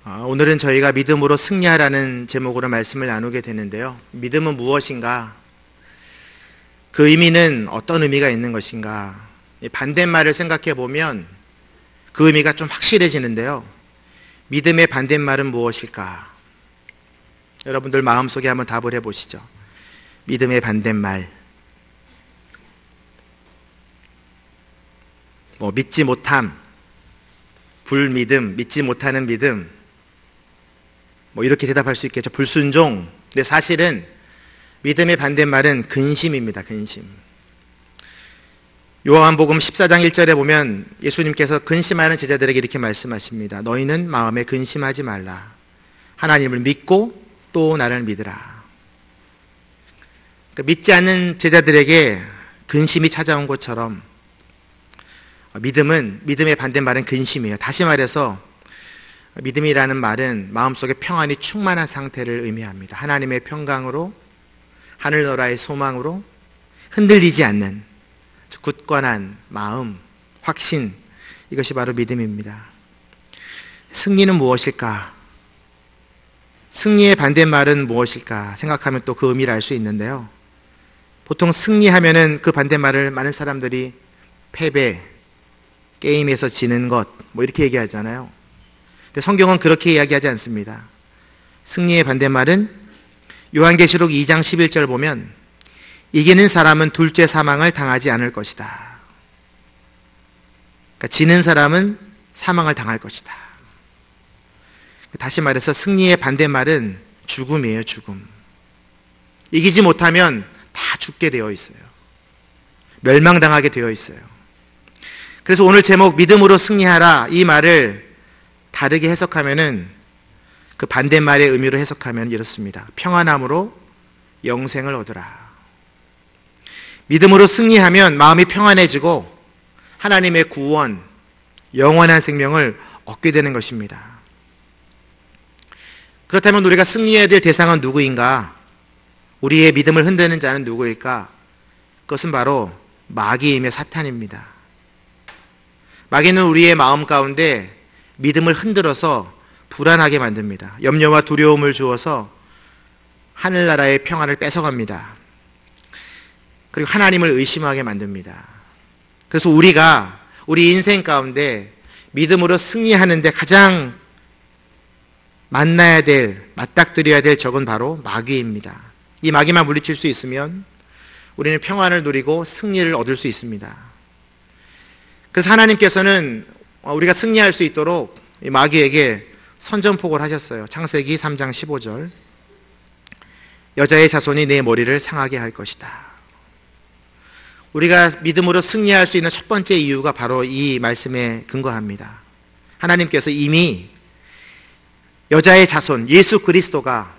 오늘은 저희가 믿음으로 승리하라는 제목으로 말씀을 나누게 되는데요. 믿음은 무엇인가? 그 의미는 어떤 의미가 있는 것인가? 반대말을 생각해 보면 그 의미가 좀 확실해지는데요. 믿음의 반대말은 무엇일까? 여러분들 마음속에 한번 답을 해보시죠. 믿음의 반대말. 믿지 못함, 불믿음, 믿지 못하는 믿음, 이렇게 대답할 수 있겠죠. 불순종. 근데 사실은 믿음의 반대말은 근심입니다. 근심. 요한복음 14장 1절에 보면 예수님께서 근심하는 제자들에게 이렇게 말씀하십니다. 너희는 마음에 근심하지 말라. 하나님을 믿고 또 나를 믿으라. 그러니까 믿지 않는 제자들에게 근심이 찾아온 것처럼 믿음의 반대말은 근심이에요. 다시 말해서 믿음이라는 말은 마음속에 평안이 충만한 상태를 의미합니다. 하나님의 평강으로, 하늘나라의 소망으로 흔들리지 않는 굳건한 마음, 확신, 이것이 바로 믿음입니다. 승리는 무엇일까? 승리의 반대말은 무엇일까? 생각하면 또 그 의미를 알 수 있는데요. 보통 승리하면은 그 반대말을 많은 사람들이 패배, 게임에서 지는 것, 이렇게 얘기하잖아요. 근데 성경은 그렇게 이야기하지 않습니다. 승리의 반대말은 요한계시록 2장 11절 보면 이기는 사람은 둘째 사망을 당하지 않을 것이다. 그러니까 지는 사람은 사망을 당할 것이다. 다시 말해서 승리의 반대말은 죽음이에요. 죽음. 이기지 못하면 다 죽게 되어 있어요. 멸망당하게 되어 있어요. 그래서 오늘 제목 믿음으로 승리하라, 이 말을 다르게 해석하면은 그 반대말의 의미로 해석하면 이렇습니다. 평안함으로 영생을 얻으라. 믿음으로 승리하면 마음이 평안해지고 하나님의 구원, 영원한 생명을 얻게 되는 것입니다. 그렇다면 우리가 승리해야 될 대상은 누구인가? 우리의 믿음을 흔드는 자는 누구일까? 그것은 바로 마귀이며 사탄입니다. 마귀는 우리의 마음 가운데 믿음을 흔들어서 불안하게 만듭니다. 염려와 두려움을 주어서 하늘나라의 평안을 뺏어갑니다. 그리고 하나님을 의심하게 만듭니다. 그래서 우리 인생 가운데 믿음으로 승리하는데 가장 맞닥뜨려야 될 적은 바로 마귀입니다. 이 마귀만 물리칠 수 있으면 우리는 평안을 누리고 승리를 얻을 수 있습니다. 그래서 하나님께서는 우리가 승리할 수 있도록 마귀에게 선전포고를 하셨어요. 창세기 3장 15절. 여자의 자손이 내 머리를 상하게 할 것이다. 우리가 믿음으로 승리할 수 있는 첫 번째 이유가 바로 이 말씀에 근거합니다. 하나님께서 이미 여자의 자손 예수 그리스도가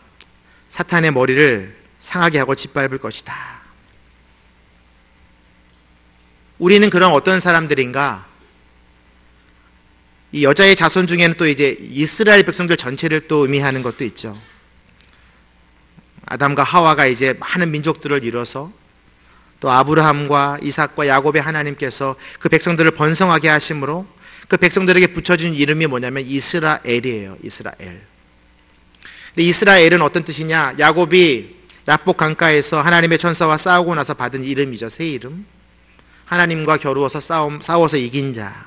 사탄의 머리를 상하게 하고 짓밟을 것이다. 우리는 그런 어떤 사람들인가? 이 여자의 자손 중에는 또 이제 이스라엘 백성들 전체를 또 의미하는 것도 있죠. 아담과 하와가 이제 많은 민족들을 이뤄서 또 아브라함과 이삭과 야곱의 하나님께서 그 백성들을 번성하게 하심으로 그 백성들에게 붙여준 이름이 뭐냐면 이스라엘이에요. 이스라엘. 근데 이스라엘은 어떤 뜻이냐? 야곱이 야복 강가에서 하나님의 천사와 싸우고 나서 받은 이름이죠. 새 이름. 하나님과 겨루어서 싸워서 이긴 자.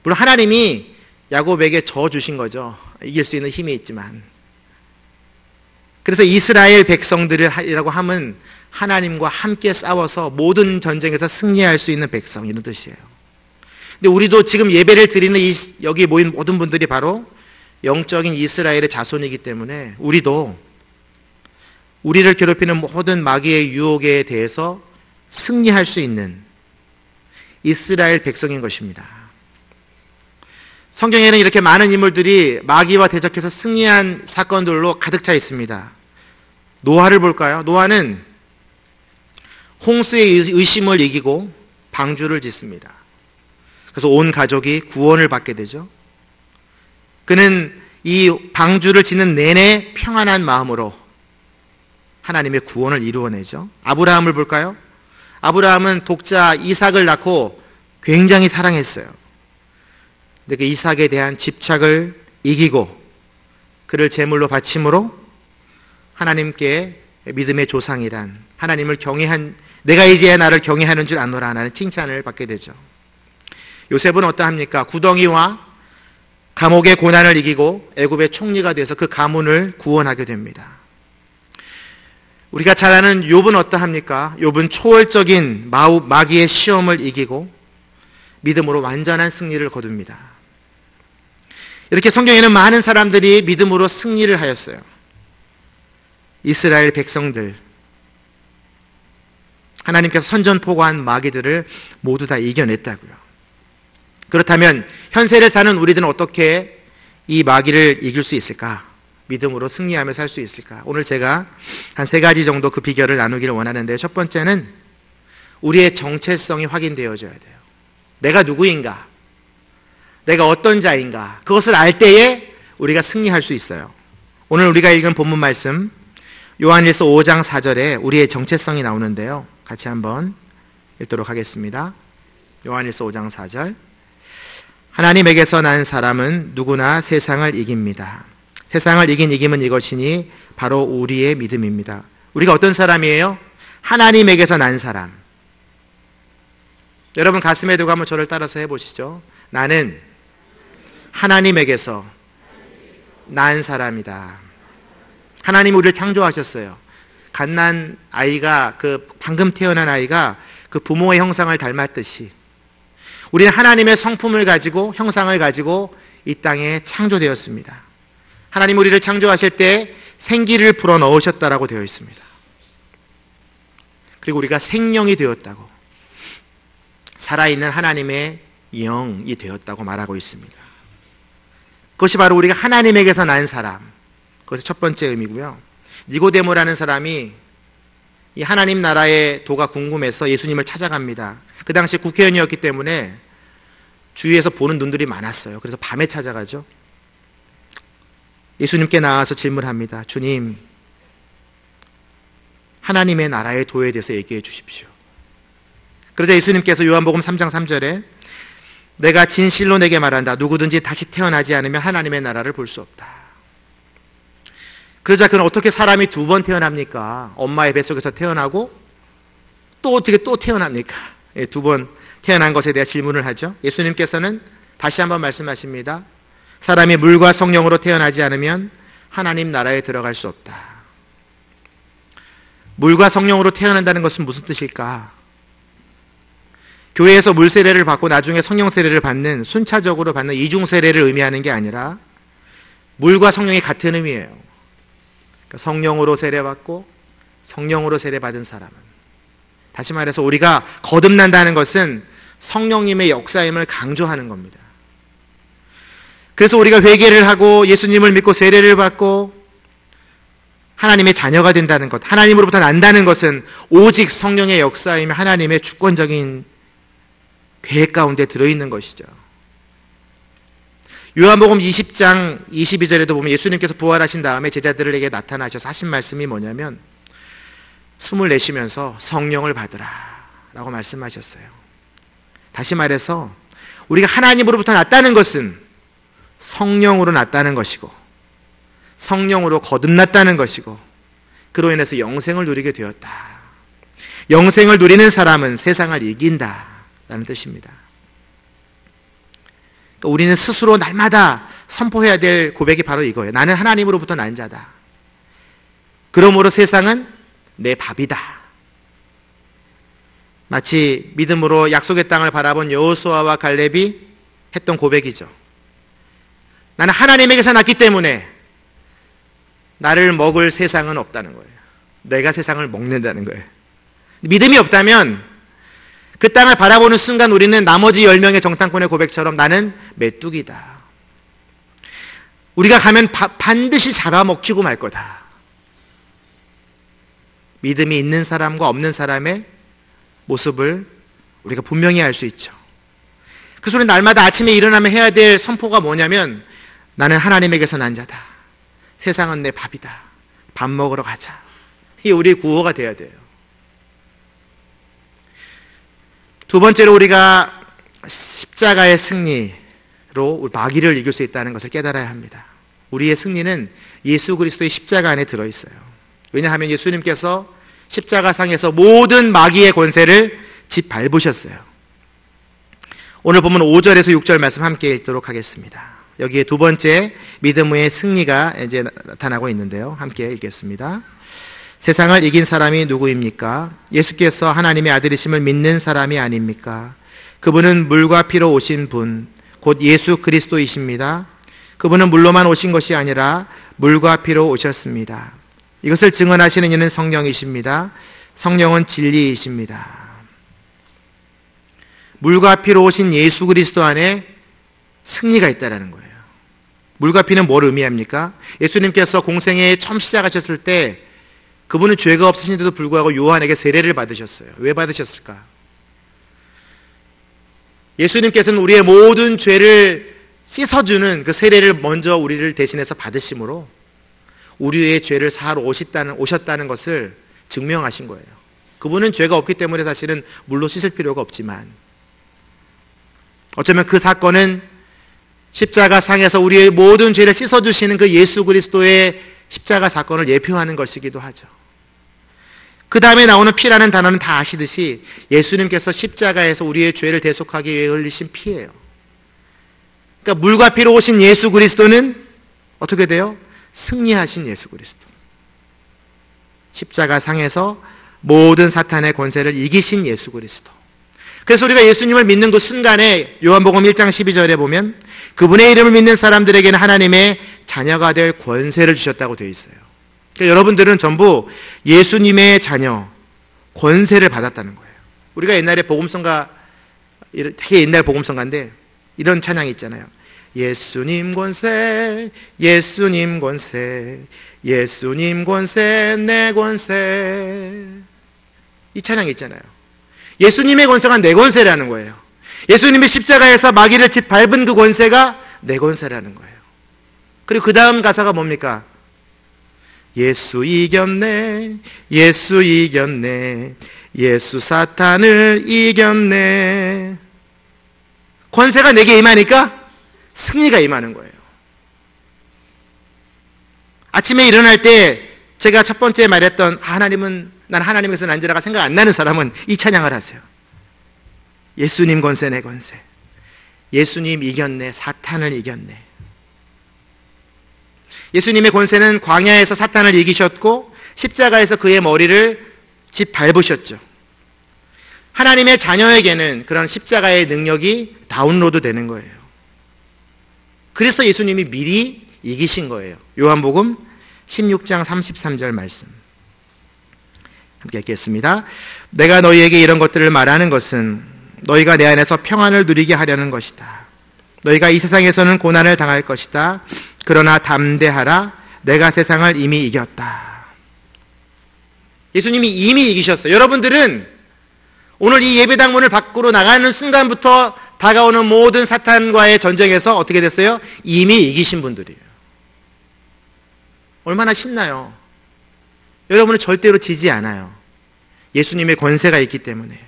물론 하나님이 야곱에게 저 주신 거죠. 이길 수 있는 힘이 있지만. 그래서 이스라엘 백성들이라고 하면 하나님과 함께 싸워서 모든 전쟁에서 승리할 수 있는 백성, 이런 뜻이에요. 근데 우리도 지금 예배를 드리는 여기 모인 모든 분들이 바로 영적인 이스라엘의 자손이기 때문에 우리를 괴롭히는 모든 마귀의 유혹에 대해서 승리할 수 있는 이스라엘 백성인 것입니다. 성경에는 이렇게 많은 인물들이 마귀와 대적해서 승리한 사건들로 가득 차 있습니다. 노아를 볼까요? 노아는 홍수의 의심을 이기고 방주를 짓습니다. 그래서 온 가족이 구원을 받게 되죠. 그는 이 방주를 짓는 내내 평안한 마음으로 하나님의 구원을 이루어내죠. 아브라함을 볼까요? 아브라함은 독자 이삭을 낳고 굉장히 사랑했어요. 근데 그 이삭에 대한 집착을 이기고 그를 제물로 바침으로 하나님께 믿음의 조상이란, 하나님을 경외한, 내가 이제 나를 경외하는 줄 아노라 하는 칭찬을 받게 되죠. 요셉은 어떠합니까? 구덩이와 감옥의 고난을 이기고 애굽의 총리가 돼서 그 가문을 구원하게 됩니다. 우리가 잘 아는 욥은 어떠합니까? 욥은 초월적인 마귀의 시험을 이기고 믿음으로 완전한 승리를 거둡니다. 이렇게 성경에는 많은 사람들이 믿음으로 승리를 하였어요. 이스라엘 백성들, 하나님께서 선전포고한 마귀들을 모두 다 이겨냈다고요. 그렇다면 현세를 사는 우리들은 어떻게 이 마귀를 이길 수 있을까? 믿음으로 승리하며 살 수 있을까? 오늘 제가 한 3가지 정도 그 비결을 나누기를 원하는데, 첫 번째는 우리의 정체성이 확인되어져야 돼요. 내가 누구인가? 내가 어떤 자인가? 그것을 알 때에 우리가 승리할 수 있어요. 오늘 우리가 읽은 본문 말씀 요한일서 5장 4절에 우리의 정체성이 나오는데요, 같이 한번 읽도록 하겠습니다. 요한일서 5장 4절. 하나님에게서 난 사람은 누구나 세상을 이깁니다. 세상을 이긴 이김은 이것이니 바로 우리의 믿음입니다. 우리가 어떤 사람이에요? 하나님에게서 난 사람. 여러분 가슴에 두고 한번 저를 따라서 해보시죠. 나는 하나님에게서 난 사람이다. 하나님이 우리를 창조하셨어요. 갓난 아이가, 방금 태어난 아이가 그 부모의 형상을 닮았듯이 우리는 하나님의 성품을 가지고, 형상을 가지고 이 땅에 창조되었습니다. 하나님 우리를 창조하실 때 생기를 불어넣으셨다라고 되어 있습니다. 그리고 우리가 생명이 되었다고, 살아있는 하나님의 영이 되었다고 말하고 있습니다. 그것이 바로 우리가 하나님에게서 난 사람, 그것이 첫 번째 의미고요. 니고데모라는 사람이 이 하나님 나라의 도가 궁금해서 예수님을 찾아갑니다. 그 당시 국회의원이었기 때문에 주위에서 보는 눈들이 많았어요. 그래서 밤에 찾아가죠. 예수님께 나와서 질문합니다. 주님, 하나님의 나라의 도에 대해서 얘기해 주십시오. 그러자 예수님께서 요한복음 3장 3절에 내가 진실로 내게 말한다. 누구든지 다시 태어나지 않으면 하나님의 나라를 볼 수 없다. 그러자 그는 어떻게 사람이 2번 태어납니까? 엄마의 뱃속에서 태어나고 또 어떻게 또 태어납니까? 2번 태어난 것에 대해 질문을 하죠. 예수님께서는 다시 한번 말씀하십니다. 사람이 물과 성령으로 태어나지 않으면 하나님 나라에 들어갈 수 없다. 물과 성령으로 태어난다는 것은 무슨 뜻일까? 교회에서 물 세례를 받고 나중에 성령 세례를 받는, 순차적으로 받는 이중 세례를 의미하는 게 아니라 물과 성령이 같은 의미예요. 그러니까 성령으로 세례받고 성령으로 세례받은 사람은, 다시 말해서 우리가 거듭난다는 것은 성령님의 역사임을 강조하는 겁니다. 그래서 우리가 회개를 하고 예수님을 믿고 세례를 받고 하나님의 자녀가 된다는 것, 하나님으로부터 난다는 것은 오직 성령의 역사이며 하나님의 주권적인 계획 가운데 들어있는 것이죠. 요한복음 20장 22절에도 보면 예수님께서 부활하신 다음에 제자들에게 나타나셔서 하신 말씀이 뭐냐면 숨을 내쉬면서 성령을 받으라 라고 말씀하셨어요. 다시 말해서 우리가 하나님으로부터 났다는 것은 성령으로 났다는 것이고 성령으로 거듭났다는 것이고 그로 인해서 영생을 누리게 되었다. 영생을 누리는 사람은 세상을 이긴다라는 뜻입니다. 그러니까 우리는 스스로 날마다 선포해야 될 고백이 바로 이거예요. 나는 하나님으로부터 난 자다. 그러므로 세상은 내 밥이다. 마치 믿음으로 약속의 땅을 바라본 여호수아와 갈렙이 했던 고백이죠. 나는 하나님에게서 났기 때문에 나를 먹을 세상은 없다는 거예요. 내가 세상을 먹는다는 거예요. 믿음이 없다면 그 땅을 바라보는 순간 우리는 나머지 10명의 정탐꾼의 고백처럼 나는 메뚜기다. 우리가 가면 반드시 잡아먹히고 말 거다. 믿음이 있는 사람과 없는 사람의 모습을 우리가 분명히 알 수 있죠. 그래서 우리는 날마다 아침에 일어나면 해야 될 선포가 뭐냐면 나는 하나님에게서 난 자다. 세상은 내 밥이다. 밥 먹으러 가자. 이게 우리의 구호가 돼야 돼요. 두 번째로 우리가 십자가의 승리로 마귀를 이길 수 있다는 것을 깨달아야 합니다. 우리의 승리는 예수 그리스도의 십자가 안에 들어있어요. 왜냐하면 예수님께서 십자가상에서 모든 마귀의 권세를 짓밟으셨어요. 오늘 보면 5절에서 6절 말씀 함께 읽도록 하겠습니다. 여기에 두 번째 믿음의 승리가 이제 나타나고 있는데요. 함께 읽겠습니다. 세상을 이긴 사람이 누구입니까? 예수께서 하나님의 아들이심을 믿는 사람이 아닙니까? 그분은 물과 피로 오신 분, 곧 예수 그리스도이십니다. 그분은 물로만 오신 것이 아니라 물과 피로 오셨습니다. 이것을 증언하시는 이는 성령이십니다. 성령은 진리이십니다. 물과 피로 오신 예수 그리스도 안에 승리가 있다는 거예요. 물과 피는 뭘 의미합니까? 예수님께서 공생에 처음 시작하셨을 때 그분은 죄가 없으신데도 불구하고 요한에게 세례를 받으셨어요. 왜 받으셨을까? 예수님께서는 우리의 모든 죄를 씻어주는 그 세례를 먼저 우리를 대신해서 받으심으로 우리의 죄를 사하러 오셨다는 것을 증명하신 거예요. 그분은 죄가 없기 때문에 사실은 물로 씻을 필요가 없지만 어쩌면 그 사건은 십자가 상에서 우리의 모든 죄를 씻어주시는 그 예수 그리스도의 십자가 사건을 예표하는 것이기도 하죠. 그 다음에 나오는 피라는 단어는 다 아시듯이 예수님께서 십자가에서 우리의 죄를 대속하기 위해 흘리신 피예요. 그러니까 물과 피로 오신 예수 그리스도는 어떻게 돼요? 승리하신 예수 그리스도. 십자가 상에서 모든 사탄의 권세를 이기신 예수 그리스도. 그래서 우리가 예수님을 믿는 그 순간에 요한복음 1장 12절에 보면 그분의 이름을 믿는 사람들에게는 하나님의 자녀가 될 권세를 주셨다고 되어 있어요. 그러니까 여러분들은 전부 예수님의 자녀, 권세를 받았다는 거예요. 우리가 옛날에 복음성가, 되게 옛날 복음성가인데 이런 찬양이 있잖아요. 예수님 권세, 예수님 권세, 예수님 권세, 내 권세. 이 찬양이 있잖아요. 예수님의 권세가 내 권세라는 거예요. 예수님의 십자가에서 마귀를 짓밟은 그 권세가 내 권세라는 거예요. 그리고 그 다음 가사가 뭡니까? 예수 이겼네, 예수 이겼네, 예수 사탄을 이겼네. 권세가 내게 임하니까 승리가 임하는 거예요. 아침에 일어날 때 제가 첫 번째 말했던 난 하나님에서 난지라가 생각 안 나는 사람은 이 찬양을 하세요. 예수님 권세 내 권세, 예수님 이겼네, 사탄을 이겼네. 예수님의 권세는 광야에서 사탄을 이기셨고 십자가에서 그의 머리를 짓밟으셨죠. 하나님의 자녀에게는 그런 십자가의 능력이 다운로드 되는 거예요. 그래서 예수님이 미리 이기신 거예요. 요한복음 16장 33절 말씀 함께 읽겠습니다. 내가 너희에게 이런 것들을 말하는 것은 너희가 내 안에서 평안을 누리게 하려는 것이다. 너희가 이 세상에서는 고난을 당할 것이다. 그러나 담대하라. 내가 세상을 이미 이겼다. 예수님이 이미 이기셨어요. 여러분들은 오늘 이 예배당문을 밖으로 나가는 순간부터 다가오는 모든 사탄과의 전쟁에서 어떻게 됐어요? 이미 이기신 분들이에요. 얼마나 신나요? 여러분은 절대로 지지 않아요. 예수님의 권세가 있기 때문에.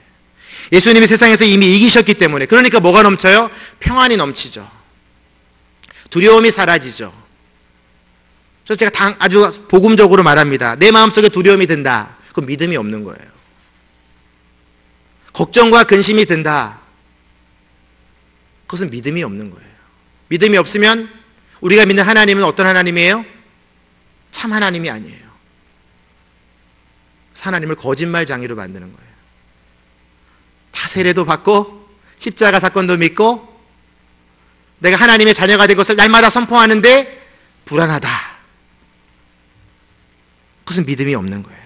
예수님이 세상에서 이미 이기셨기 때문에. 그러니까 뭐가 넘쳐요? 평안이 넘치죠. 두려움이 사라지죠. 그래서 제가 아주 복음적으로 말합니다. 내 마음속에 두려움이 든다. 그건 믿음이 없는 거예요. 걱정과 근심이 든다. 그것은 믿음이 없는 거예요. 믿음이 없으면 우리가 믿는 하나님은 어떤 하나님이에요? 참 하나님이 아니에요. 하나님을 거짓말장이로 만드는 거예요. 다 세례도 받고 십자가 사건도 믿고 내가 하나님의 자녀가 된 것을 날마다 선포하는데 불안하다. 그것은 믿음이 없는 거예요.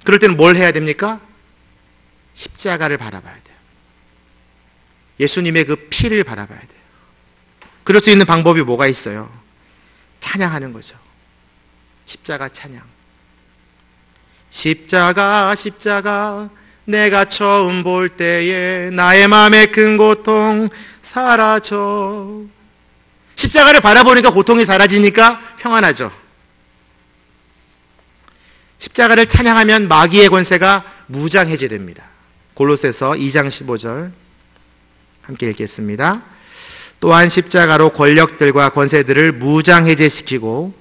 그럴 때는 뭘 해야 됩니까? 십자가를 바라봐야 돼요. 예수님의 그 피를 바라봐야 돼요. 그럴 수 있는 방법이 뭐가 있어요? 찬양하는 거죠. 십자가 찬양. 십자가 십자가 내가 처음 볼 때에 나의 마음의 큰 고통 사라져. 십자가를 바라보니까 고통이 사라지니까 평안하죠. 십자가를 찬양하면 마귀의 권세가 무장 해제됩니다. 골로새서 2장 15절 함께 읽겠습니다. 또한 십자가로 권력들과 권세들을 무장해제시키고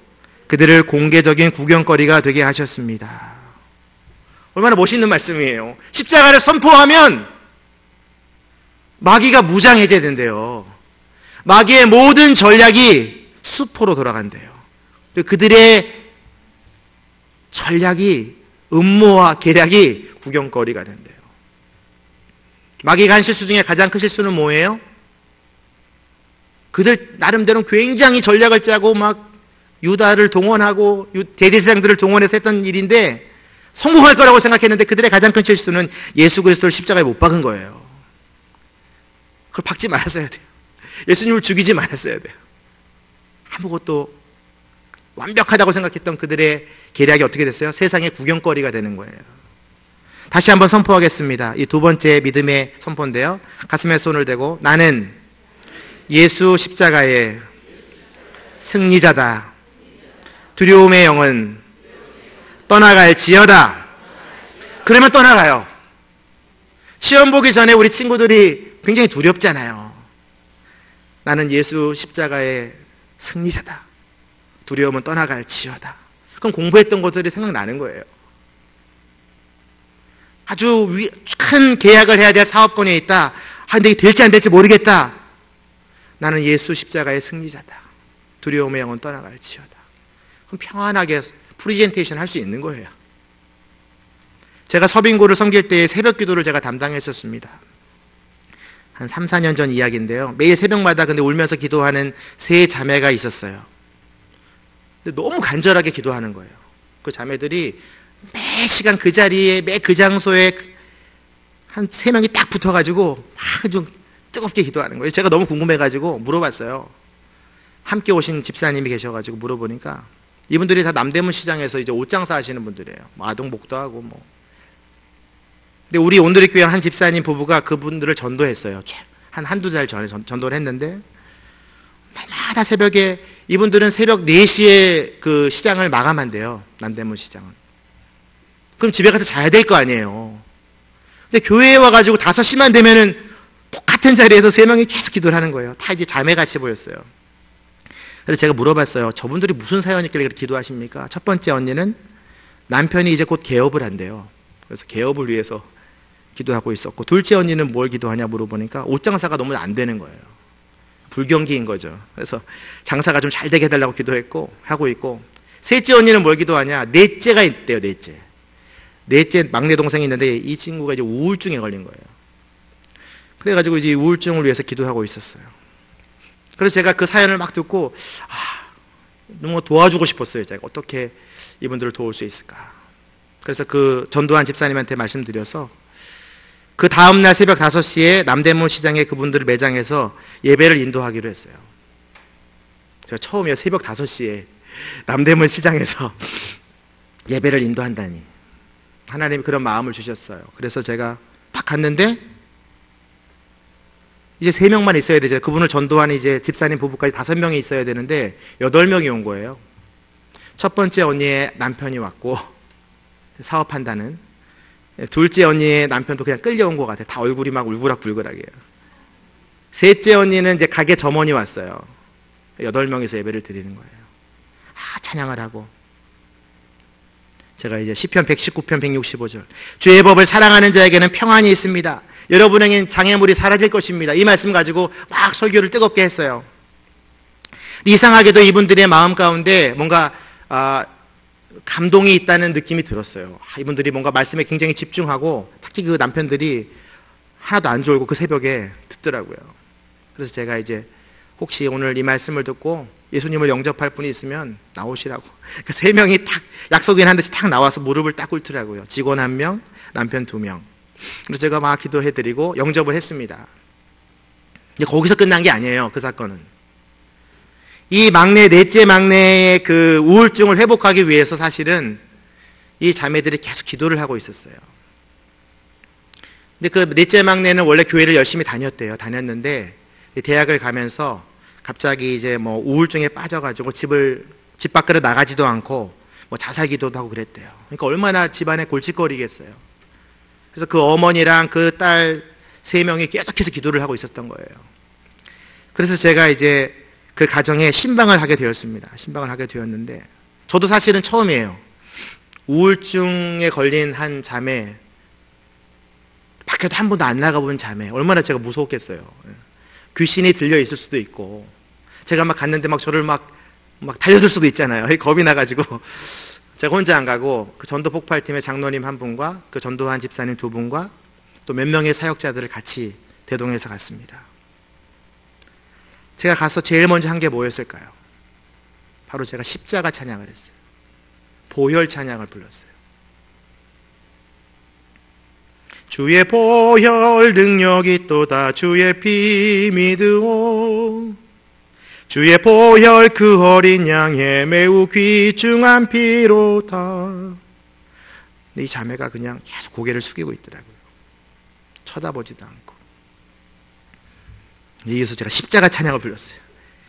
그들을 공개적인 구경거리가 되게 하셨습니다. 얼마나 멋있는 말씀이에요. 십자가를 선포하면 마귀가 무장해제된대요. 마귀의 모든 전략이 수포로 돌아간대요. 그들의 전략이, 음모와 계략이 구경거리가 된대요. 마귀가 한 실수 중에 가장 큰 실수는 뭐예요? 그들 나름대로 굉장히 전략을 짜고 막 유다를 동원하고 대제사장들을 동원해서 했던 일인데 성공할 거라고 생각했는데 그들의 가장 큰 실수는 예수 그리스도를 십자가에 못 박은 거예요. 그걸 박지 말았어야 돼요. 예수님을 죽이지 말았어야 돼요. 아무것도 완벽하다고 생각했던 그들의 계략이 어떻게 됐어요? 세상의 구경거리가 되는 거예요. 다시 한번 선포하겠습니다. 이 두 번째 믿음의 선포인데요. 가슴에 손을 대고 나는 예수 십자가의 승리자다. 두려움의 영은 떠나갈지어다. 그러면 떠나가요. 시험 보기 전에 우리 친구들이 굉장히 두렵잖아요. 나는 예수 십자가의 승리자다. 두려움은 떠나갈지어다. 그럼 공부했던 것들이 생각나는 거예요. 아주 큰 계약을 해야 될 사업권에 있다. 근데 이게 될지 안 될지 모르겠다. 나는 예수 십자가의 승리자다. 두려움의 영은 떠나갈지어다. 그럼 평안하게 프리젠테이션 할 수 있는 거예요. 제가 서빙고를 섬길 때 새벽 기도를 제가 담당했었습니다. 한 3, 4년 전 이야기인데요. 매일 새벽마다 근데 울면서 기도하는 세 자매가 있었어요. 근데 너무 간절하게 기도하는 거예요. 그 자매들이 매 시간 그 자리에, 매 그 장소에 한 3명이 딱 붙어가지고 막 좀 뜨겁게 기도하는 거예요. 제가 너무 궁금해가지고 물어봤어요. 함께 오신 집사님이 계셔가지고 물어보니까 이분들이 다 남대문 시장에서 이제 옷장사 하시는 분들이에요. 뭐 아동복도 하고 뭐. 근데 우리 온누리 교회 한 집사님 부부가 그분들을 전도했어요. 한두 달 전에 전도를 했는데 날마다 새벽에 이분들은 새벽 4시에 그 시장을 마감한대요. 남대문 시장은. 그럼 집에 가서 자야 될 거 아니에요. 근데 교회에 와가지고 5시만 되면은 똑같은 자리에서 3명이 계속 기도를 하는 거예요. 다 이제 자매같이 보였어요. 그래서 제가 물어봤어요. 저분들이 무슨 사연이 있길래 그렇게 기도하십니까? 첫 번째 언니는 남편이 이제 곧 개업을 한대요. 그래서 개업을 위해서 기도하고 있었고, 둘째 언니는 뭘 기도하냐 물어보니까 옷 장사가 너무 안 되는 거예요. 불경기인 거죠. 그래서 장사가 좀 잘 되게 해달라고 기도했고 하고 있고, 셋째 언니는 뭘 기도하냐? 넷째가 있대요. 넷째 막내 동생이 있는데 이 친구가 이제 우울증에 걸린 거예요. 그래가지고 이제 우울증을 위해서 기도하고 있었어요. 그래서 제가 그 사연을 막 듣고 너무 도와주고 싶었어요. 제가 어떻게 이분들을 도울 수 있을까. 그래서 그 전도한 집사님한테 말씀드려서 그 다음날 새벽 5시에 남대문 시장에 그분들 매장에서 예배를 인도하기로 했어요. 제가 처음이에요. 새벽 5시에 남대문 시장에서 예배를 인도한다니. 하나님이 그런 마음을 주셨어요. 그래서 제가 딱 갔는데 이제 3명만 있어야 되죠. 그분을 전도하는 이제 집사님 부부까지 5명이 있어야 되는데 8명이 온 거예요. 첫 번째 언니의 남편이 왔고, 사업한다는. 둘째 언니의 남편도 그냥 끌려온 것 같아요. 다 얼굴이 막 울그락불그락이에요. 셋째 언니는 이제 가게 점원이 왔어요. 8명이서 예배를 드리는 거예요. 찬양을 하고. 제가 이제 시편 119편 165절. 주의 법을 사랑하는 자에게는 평안이 있습니다. 여러분에겐 장애물이 사라질 것입니다. 이 말씀 가지고 막 설교를 뜨겁게 했어요. 이상하게도 이분들의 마음 가운데 뭔가 감동이 있다는 느낌이 들었어요. 이분들이 뭔가 말씀에 굉장히 집중하고, 특히 그 남편들이 하나도 안 졸고 그 새벽에 듣더라고요. 그래서 제가 이제 혹시 오늘 이 말씀을 듣고 예수님을 영접할 분이 있으면 나오시라고. 그러니까 3명이 딱 약속인 한 듯이 딱 나와서 무릎을 딱 꿇더라고요. 직원 1명, 남편 2명. 그래서 제가 막 기도해드리고 영접을 했습니다. 이제 거기서 끝난 게 아니에요. 그 사건은. 이 넷째 막내의 그 우울증을 회복하기 위해서 사실은 이 자매들이 계속 기도를 하고 있었어요. 근데 그 넷째 막내는 원래 교회를 열심히 다녔는데 대학을 가면서 갑자기 이제 뭐 우울증에 빠져가지고 집 밖으로 나가지도 않고 뭐 자살 기도도 하고 그랬대요. 그러니까 얼마나 집안에 골칫거리겠어요. 그래서 그 어머니랑 그 딸 3명이 계속해서 기도를 하고 있었던 거예요. 그래서 제가 이제 그 가정에 신방을 하게 되었습니다. 신방을 하게 되었는데, 저도 사실은 처음이에요. 우울증에 걸린 한 자매, 밖에도 한 번도 안 나가본 자매, 얼마나 제가 무서웠겠어요. 귀신이 들려 있을 수도 있고, 제가 막 갔는데 막 저를 막 달려들 수도 있잖아요. 겁이 나가지고 제가 혼자 안 가고 그 전도 폭발팀의 장로님 한 분과 그 전도한 집사님 두 분과 또 몇 명의 사역자들을 같이 대동해서 갔습니다. 제가 가서 제일 먼저 한 게 뭐였을까요? 바로 제가 십자가 찬양을 했어요. 보혈 찬양을 불렀어요. 주의 보혈 능력이 또다 주의 피 믿으오. 주의 보혈 그 어린 양의 매우 귀중한 피로다. 근데 이 자매가 그냥 계속 고개를 숙이고 있더라고요. 쳐다보지도 않고. 여기서 제가 십자가 찬양을 불렀어요.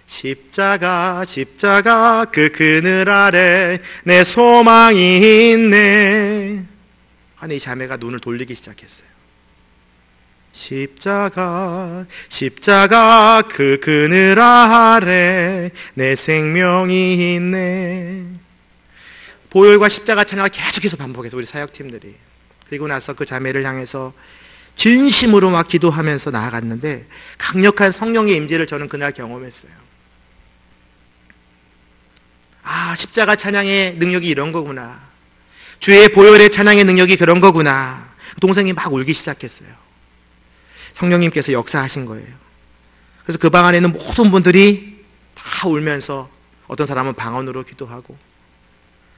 십자가 십자가 그 그늘 아래 내 소망이 있네. 하는 이 자매가 눈을 돌리기 시작했어요. 십자가 십자가 그 그늘 아래 내 생명이 있네. 보혈과 십자가 찬양을 계속해서 반복해서 우리 사역팀들이, 그리고 나서 그 자매를 향해서 진심으로 막 기도하면서 나아갔는데 강력한 성령의 임재를 저는 그날 경험했어요. 아, 십자가 찬양의 능력이 이런 거구나. 주의 보혈의 찬양의 능력이 그런 거구나. 동생이 막 울기 시작했어요. 성령님께서 역사하신 거예요. 그래서 그 방 안에 있는 모든 분들이 다 울면서 어떤 사람은 방언으로 기도하고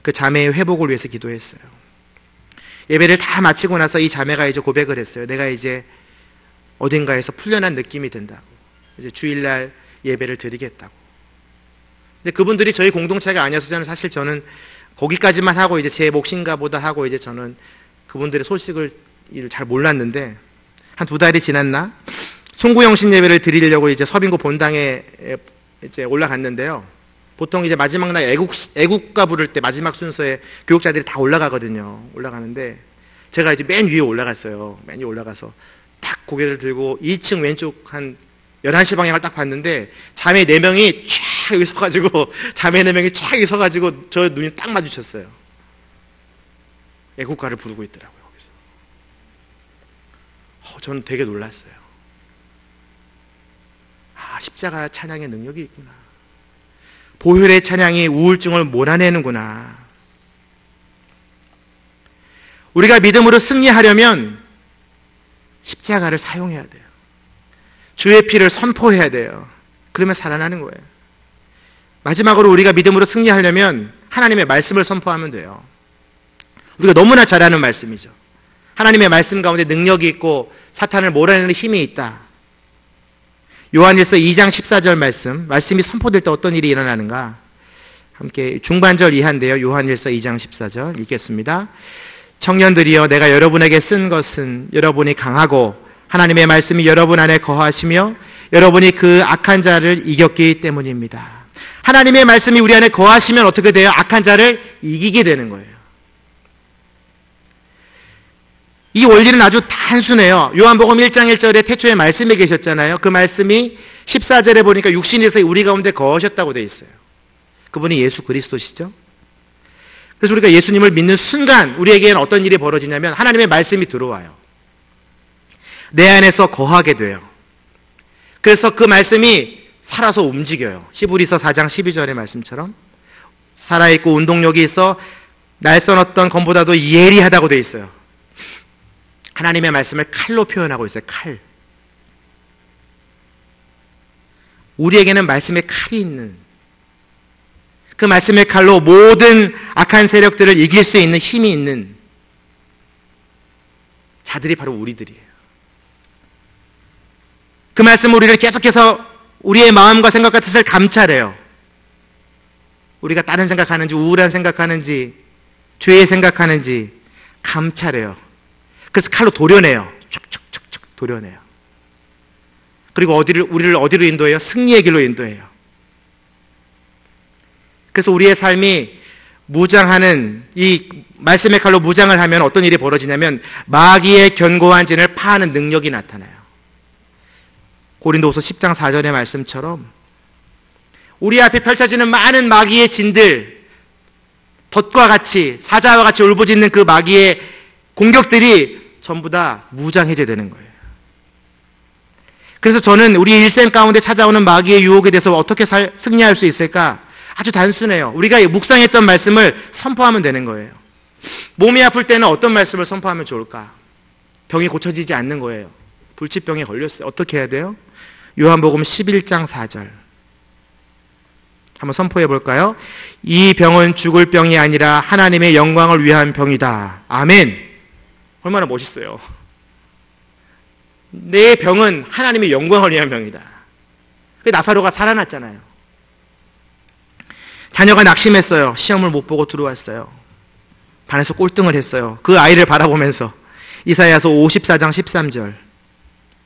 그 자매의 회복을 위해서 기도했어요. 예배를 다 마치고 나서 이 자매가 이제 고백을 했어요. 내가 이제 어딘가에서 풀려난 느낌이 든다고. 이제 주일날 예배를 드리겠다고. 근데 그분들이 저희 공동체가 아니어서 저는 거기까지만 하고 이제 제 몫인가 보다 하고 이제 저는 그분들의 소식을 잘 몰랐는데, 한 2달이 지났나? 송구영신 예배를 드리려고 이제 서빙고 본당에 이제 올라갔는데요. 보통 이제 마지막 날 애국가 부를 때 마지막 순서에 교육자들이 다 올라가거든요. 올라가는데 제가 이제 맨 위에 올라갔어요. 맨 위에 올라가서 딱 고개를 들고 2층 왼쪽 한 11시 방향을 딱 봤는데 자매 4명이 쫙 여기 서가지고, 자매 4명이 쫙 여기 서가지고 저 눈이 딱 마주쳤어요. 애국가를 부르고 있더라고요. 거기서 저는 되게 놀랐어요. 아, 십자가 찬양의 능력이 있구나. 보혈의 찬양이 우울증을 몰아내는구나. 우리가 믿음으로 승리하려면 십자가를 사용해야 돼요. 주의 피를 선포해야 돼요. 그러면 살아나는 거예요. 마지막으로 우리가 믿음으로 승리하려면 하나님의 말씀을 선포하면 돼요. 우리가 너무나 잘 아는 말씀이죠. 하나님의 말씀 가운데 능력이 있고 사탄을 몰아내는 힘이 있다. 요한일서 2장 14절 말씀이 선포될 때 어떤 일이 일어나는가? 함께 중반절 이하인데요. 요한일서 2장 14절 읽겠습니다. 청년들이여, 내가 여러분에게 쓴 것은 여러분이 강하고 하나님의 말씀이 여러분 안에 거하시며 여러분이 그 악한 자를 이겼기 때문입니다. 하나님의 말씀이 우리 안에 거하시면 어떻게 돼요? 악한 자를 이기게 되는 거예요. 이 원리는 아주 단순해요. 요한복음 1장 1절에 태초에 말씀이 계셨잖아요. 그 말씀이 14절에 보니까 육신에서 우리 가운데 거하셨다고 되어 있어요. 그분이 예수 그리스도시죠. 그래서 우리가 예수님을 믿는 순간 우리에게는 어떤 일이 벌어지냐면 하나님의 말씀이 들어와요. 내 안에서 거하게 돼요. 그래서 그 말씀이 살아서 움직여요. 히브리서 4장 12절의 말씀처럼 살아있고 운동력이 있어 날선 어떤 검보다도 예리하다고 되어 있어요. 하나님의 말씀을 칼로 표현하고 있어요. 칼. 우리에게는 말씀의 칼이 있는, 그 말씀의 칼로 모든 악한 세력들을 이길 수 있는 힘이 있는 자들이 바로 우리들이에요. 그 말씀은 우리를 계속해서 우리의 마음과 생각과 뜻을 감찰해요. 우리가 다른 생각하는지, 우울한 생각하는지, 죄의 생각하는지 감찰해요. 그래서 칼로 도려내요. 촉촉촉촉 도려내요. 그리고 우리를 어디로 인도해요? 승리의 길로 인도해요. 그래서 우리의 삶이 무장하는, 이 말씀의 칼로 무장을 하면 어떤 일이 벌어지냐면 마귀의 견고한 진을 파하는 능력이 나타나요. 고린도후서 10장 4절의 말씀처럼 우리 앞에 펼쳐지는 많은 마귀의 진들, 덫과 같이 사자와 같이 울부짖는 그 마귀의 공격들이 전부 다 무장해제되는 거예요. 그래서 저는 우리 일생 가운데 찾아오는 마귀의 유혹에 대해서 어떻게 승리할 수 있을까? 아주 단순해요. 우리가 묵상했던 말씀을 선포하면 되는 거예요. 몸이 아플 때는 어떤 말씀을 선포하면 좋을까? 병이 고쳐지지 않는 거예요. 불치병에 걸렸어요. 어떻게 해야 돼요? 요한복음 11장 4절 한번 선포해 볼까요? 이 병은 죽을 병이 아니라 하나님의 영광을 위한 병이다. 아멘. 얼마나 멋있어요. 내 병은 하나님의 영광을 위한 병이다. 나사로가 살아났잖아요. 자녀가 낙심했어요. 시험을 못 보고 들어왔어요. 반에서 꼴등을 했어요. 그 아이를 바라보면서 이사야서 54장 13절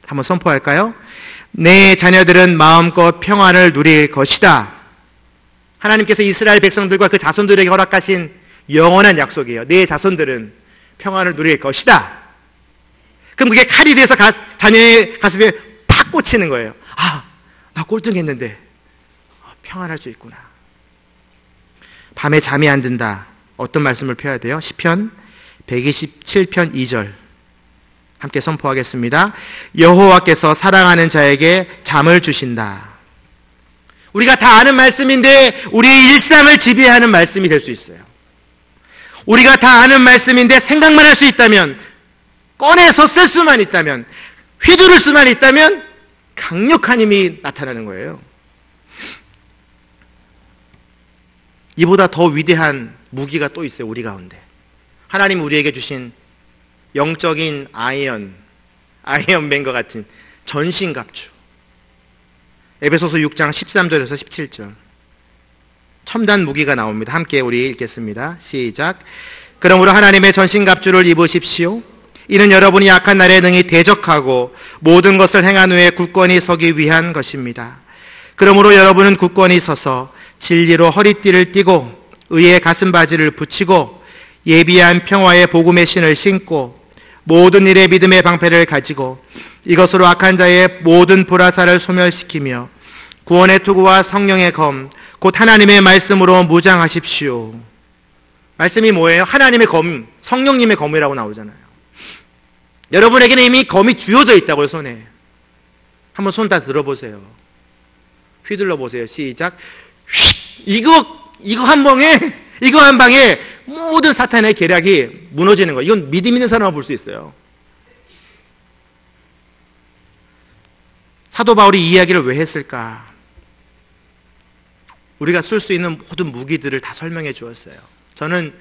한번 선포할까요? 내 자녀들은 마음껏 평안을 누릴 것이다. 하나님께서 이스라엘 백성들과 그 자손들에게 허락하신 영원한 약속이에요. 내 자손들은 평안을 누릴 것이다. 그럼 그게 칼이 돼서 자녀의 가슴에 팍 꽂히는 거예요. 아, 나 꼴등했는데 평안할 수 있구나. 밤에 잠이 안 든다. 어떤 말씀을 펴야 돼요? 시편 127편 2절 함께 선포하겠습니다. 여호와께서 사랑하는 자에게 잠을 주신다. 우리가 다 아는 말씀인데 우리의 일상을 지배하는 말씀이 될 수 있어요. 우리가 다 아는 말씀인데 생각만 할 수 있다면, 꺼내서 쓸 수만 있다면, 휘두를 수만 있다면 강력한 힘이 나타나는 거예요. 이보다 더 위대한 무기가 또 있어요. 우리 가운데 하나님이 우리에게 주신 영적인 아이언맨과 같은 전신갑주. 에베소서 6장 13절에서 17절 첨단 무기가 나옵니다. 함께 우리 읽겠습니다. 시작. 그러므로 하나님의 전신갑주를 입으십시오. 이는 여러분이 약한 날에 능히 대적하고 모든 것을 행한 후에 굳건히 서기 위한 것입니다. 그러므로 여러분은 굳건히 서서 진리로 허리띠를 띠고 의의 가슴바지를 붙이고 예비한 평화의 복음의 신을 신고 모든 일에 믿음의 방패를 가지고 이것으로 악한 자의 모든 불화살을 소멸시키며 구원의 투구와 성령의 검 곧 하나님의 말씀으로 무장하십시오. 말씀이 뭐예요? 하나님의 검, 성령님의 검이라고 나오잖아요. 여러분에게는 이미 검이 쥐어져 있다고요. 손에 한번 손 다 들어보세요. 휘둘러 보세요. 시작. 이거 한 방에 모든 사탄의 계략이 무너지는 거예요. 이건 믿음 있는 사람만 볼 수 있어요. 사도 바울이 이 이야기를 왜 했을까? 우리가 쓸 수 있는 모든 무기들을 다 설명해 주었어요. 저는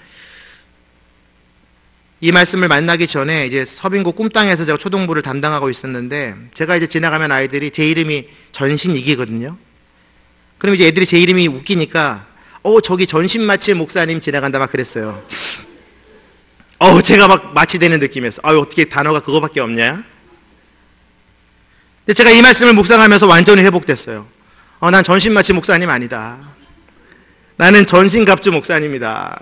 이 말씀을 만나기 전에 이제 서빙고 꿈땅에서 제가 초등부를 담당하고 있었는데, 제가 이제 지나가면 아이들이 제 이름이 전신이기거든요. 그럼 이제 애들이 제 이름이 웃기니까 저기 전신마치 목사님 지나간다 막 그랬어요. 제가 막 마취되는 느낌이었어. 어떻게 단어가 그거밖에 없냐? 근데 제가 이 말씀을 묵상하면서 완전히 회복됐어요. 난 전신마치 목사님 아니다. 나는 전신갑주 목사님이다.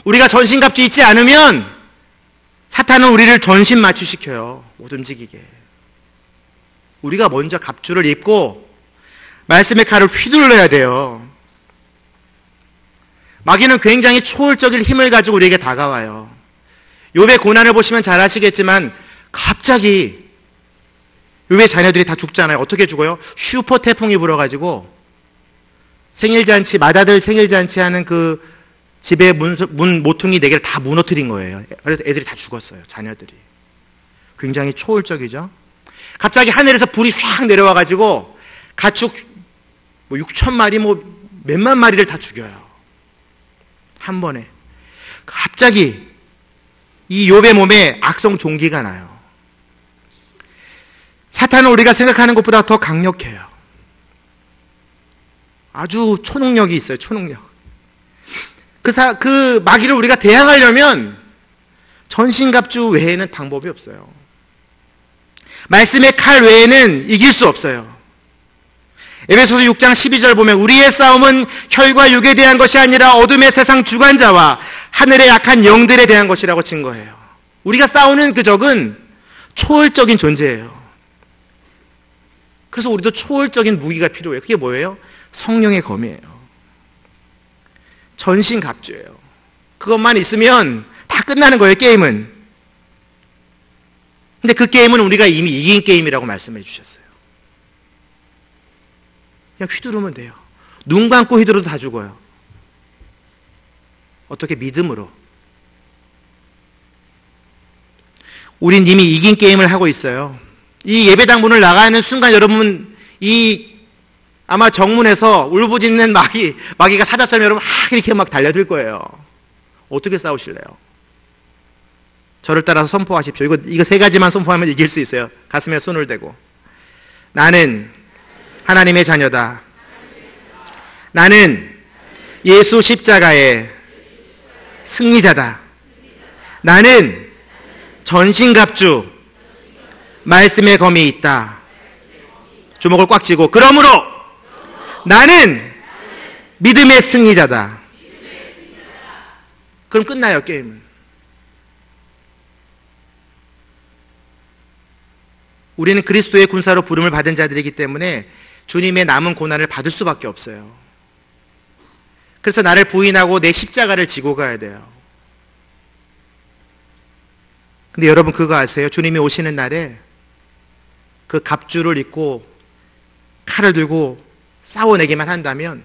우리가 전신갑주 있지 않으면 사탄은 우리를 전신마취시켜요. 못 움직이게. 우리가 먼저 갑주를 입고 말씀의 칼을 휘둘러야 돼요. 마귀는 굉장히 초월적인 힘을 가지고 우리에게 다가와요. 욥의 고난을 보시면 잘 아시겠지만 갑자기 욥의 자녀들이 다 죽잖아요. 어떻게 죽어요? 슈퍼 태풍이 불어가지고 생일잔치, 맏아들 생일잔치 하는 그 집의 문 모퉁이 4개를 다 무너뜨린 거예요. 그래서 애들이 다 죽었어요. 자녀들이. 굉장히 초월적이죠. 갑자기 하늘에서 불이 휙 내려와가지고 가축 6천 마리 몇만 마리를 다 죽여요. 한 번에. 갑자기 이 욥의 몸에 악성 종기가 나요. 사탄은 우리가 생각하는 것보다 더 강력해요. 아주 초능력이 있어요. 초능력. 그 마귀를 우리가 대항하려면 전신갑주 외에는 방법이 없어요. 말씀의 칼 외에는 이길 수 없어요. 에베소서 6장 12절 보면 우리의 싸움은 혈과 육에 대한 것이 아니라 어둠의 세상 주관자와 하늘의 약한 영들에 대한 것이라고 증거해요. 우리가 싸우는 그 적은 초월적인 존재예요. 그래서 우리도 초월적인 무기가 필요해요. 그게 뭐예요? 성령의 검이에요. 전신갑주예요. 그것만 있으면 다 끝나는 거예요, 게임은. 근데 그 게임은 우리가 이미 이긴 게임이라고 말씀해 주셨어요. 그냥 휘두르면 돼요. 눈 감고 휘두르도 다 죽어요. 어떻게? 믿음으로. 우린 이미 이긴 게임을 하고 있어요. 이 예배당 문을 나가는 순간 여러분, 아마 정문에서 울부짖는 마귀가 사자처럼 여러분 막 이렇게 막 달려들 거예요. 어떻게 싸우실래요? 저를 따라서 선포하십시오. 이거 세 가지만 선포하면 이길 수 있어요. 가슴에 손을 대고. 나는 하나님의 자녀다. 나는 예수 십자가의 승리자다. 나는 전신갑주, 말씀의 검이 있다. 주먹을 꽉 쥐고, 그러므로 나는 믿음의 승리자다. 그럼 끝나요, 게임은. 우리는 그리스도의 군사로 부름을 받은 자들이기 때문에 주님의 남은 고난을 받을 수밖에 없어요. 그래서 나를 부인하고 내 십자가를 지고 가야 돼요. 근데 여러분 그거 아세요? 주님이 오시는 날에 그 갑주를 입고 칼을 들고 싸워내기만 한다면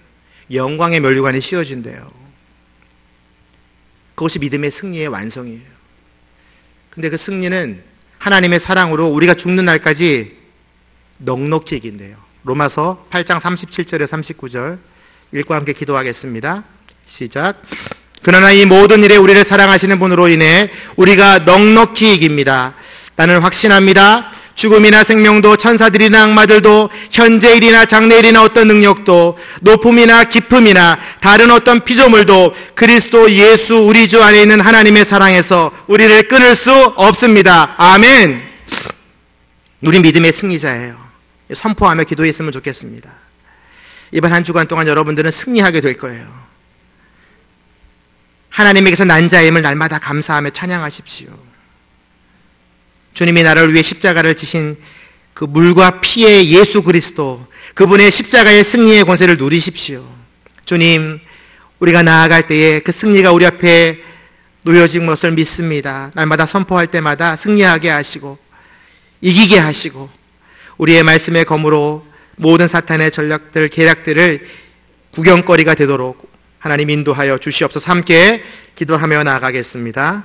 영광의 면류관이 씌워진대요. 그것이 믿음의 승리의 완성이에요. 근데 그 승리는 하나님의 사랑으로 우리가 죽는 날까지 넉넉히 이긴대요. 로마서 8장 37절에 39절 읽고 함께 기도하겠습니다. 시작. 그러나 이 모든 일에 우리를 사랑하시는 분으로 인해 우리가 넉넉히 이깁니다. 나는 확신합니다. 죽음이나 생명도, 천사들이나 악마들도, 현재일이나 장래일이나 어떤 능력도, 높음이나 깊음이나 다른 어떤 피조물도 그리스도 예수 우리 주 안에 있는 하나님의 사랑에서 우리를 끊을 수 없습니다. 아멘. 우리 믿음의 승리자예요. 선포하며 기도했으면 좋겠습니다. 이번 한 주간 동안 여러분들은 승리하게 될 거예요. 하나님에게서 난 자임을 날마다 감사하며 찬양하십시오. 주님이 나를 위해 십자가를 지신 그 물과 피의 예수 그리스도, 그분의 십자가의 승리의 권세를 누리십시오. 주님, 우리가 나아갈 때에 그 승리가 우리 앞에 놓여진 것을 믿습니다. 날마다 선포할 때마다 승리하게 하시고 이기게 하시고 우리의 말씀의 검으로 모든 사탄의 전략들, 계략들을 구경거리가 되도록 하나님 인도하여 주시옵소서. 함께 기도하며 나아가겠습니다.